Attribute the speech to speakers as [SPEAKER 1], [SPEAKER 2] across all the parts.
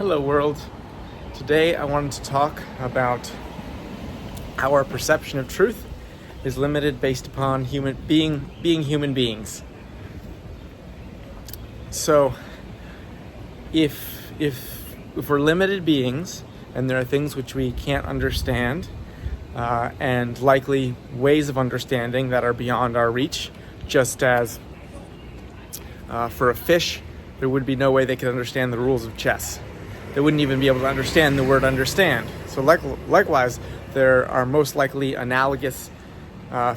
[SPEAKER 1] Hello world. Today I wanted to talk about how our perception of truth is limited based upon being human beings. So if we're limited beings and there are things which we can't understand and likely ways of understanding that are beyond our reach, just as for a fish there would be no way they could understand the rules of chess. They wouldn't even be able to understand the word understand. So likewise, there are most likely analogous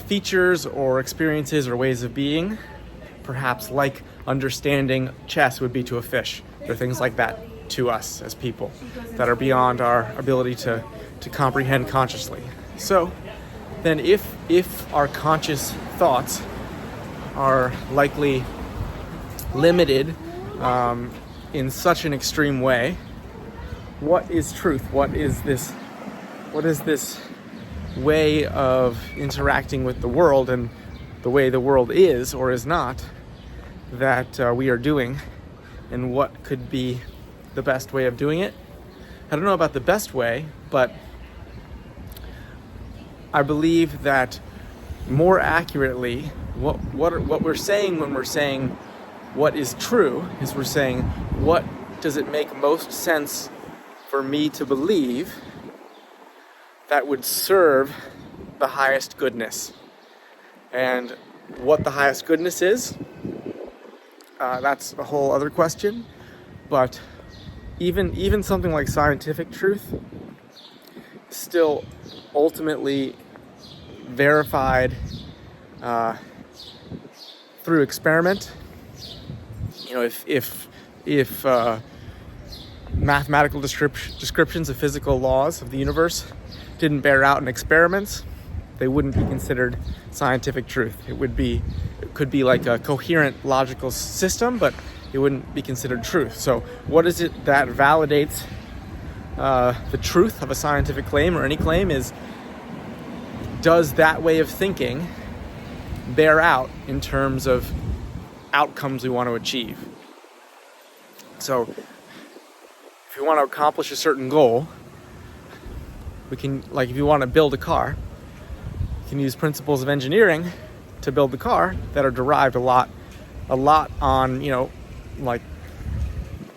[SPEAKER 1] features or experiences or ways of being, perhaps like understanding chess would be to a fish. There are things like that to us as people that are beyond our ability to comprehend consciously. So then if our conscious thoughts are likely limited in such an extreme way, what is truth? What is this way of interacting with the world and the way the world is or is not that we are doing, and what could be the best way of doing it? I don't know about the best way, but I believe that more accurately, what we're saying when we're saying what is true is we're saying, what does it make most sense for me to believe that would serve the highest goodness? And what the highest goodness is, that's a whole other question. But even something like scientific truth is still ultimately verified through experiment. You know, if mathematical descriptions of physical laws of the universe didn't bear out in experiments, they wouldn't be considered scientific truth. It could be like a coherent logical system, but it wouldn't be considered truth. So what is it that validates the truth of a scientific claim or any claim is, does that way of thinking bear out in terms of outcomes we want to achieve? So if you want to accomplish a certain goal, we can, like if you want to build a car, you can use principles of engineering to build the car that are derived a lot on, you know, like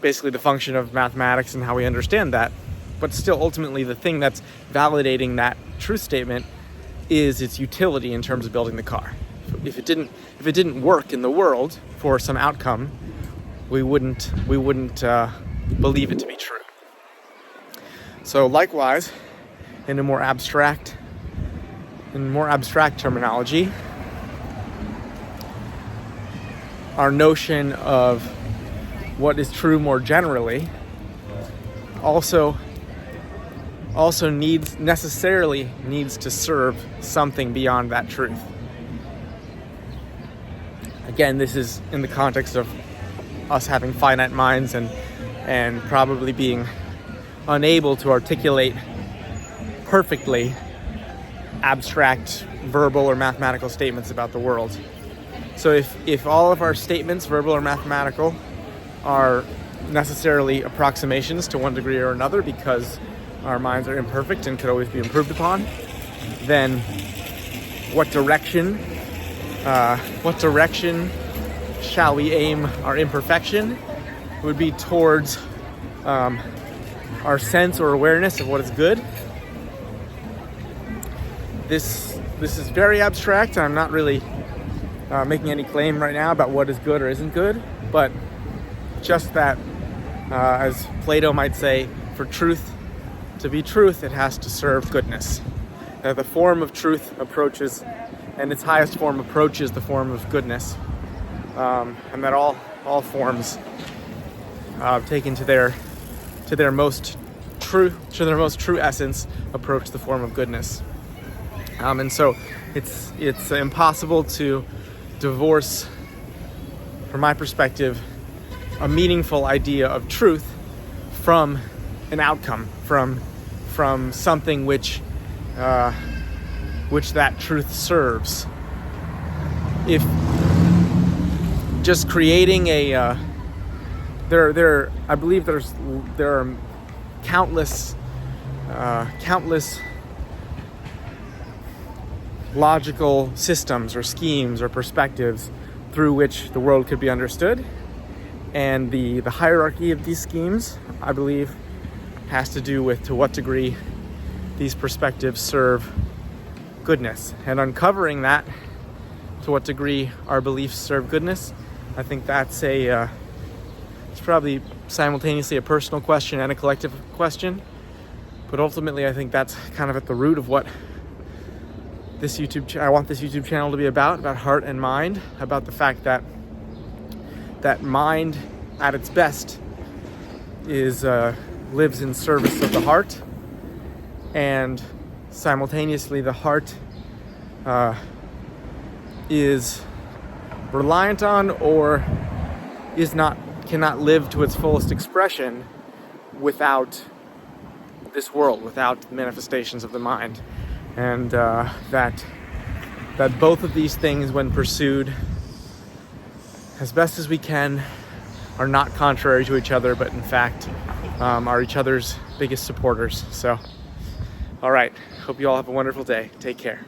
[SPEAKER 1] basically the function of mathematics and how we understand that. But still, ultimately, the thing that's validating that truth statement is its utility in terms of building the car. If it didn't work in the world for some outcome, we wouldn't believe it to be true. So likewise, in more abstract terminology, our notion of what is true more generally also necessarily needs to serve something beyond that truth. Again, this is in the context of us having finite minds and probably being unable to articulate perfectly abstract verbal or mathematical statements about the world. So if all of our statements, verbal or mathematical, are necessarily approximations to one degree or another because our minds are imperfect and could always be improved upon, then what direction shall we aim our imperfection? It would be towards our sense or awareness of what is good. This is very abstract. I'm not really making any claim right now about what is good or isn't good, but just that, as Plato might say, for truth to be truth, it has to serve goodness. The form of truth approaches, and its highest form approaches the form of goodness, and that all forms taken to their most true essence approach the form of goodness. And so it's impossible to divorce, from my perspective, a meaningful idea of truth from an outcome, from something which that truth serves. If just creating I believe there are countless logical systems or schemes or perspectives through which the world could be understood. And the hierarchy of these schemes, I believe, has to do with to what degree these perspectives serve goodness. And uncovering that, to what degree our beliefs serve goodness, I think that's it's probably simultaneously a personal question and a collective question. But ultimately, I think that's kind of at the root of what I want this YouTube channel to be about heart and mind, about the fact that mind at its best lives in service of the heart, and simultaneously the heart is reliant on or cannot live to its fullest expression without this world, without the manifestations of the mind. And that both of these things, when pursued as best as we can, are not contrary to each other, but in fact are each other's biggest supporters. So, all right, hope you all have a wonderful day. Take care.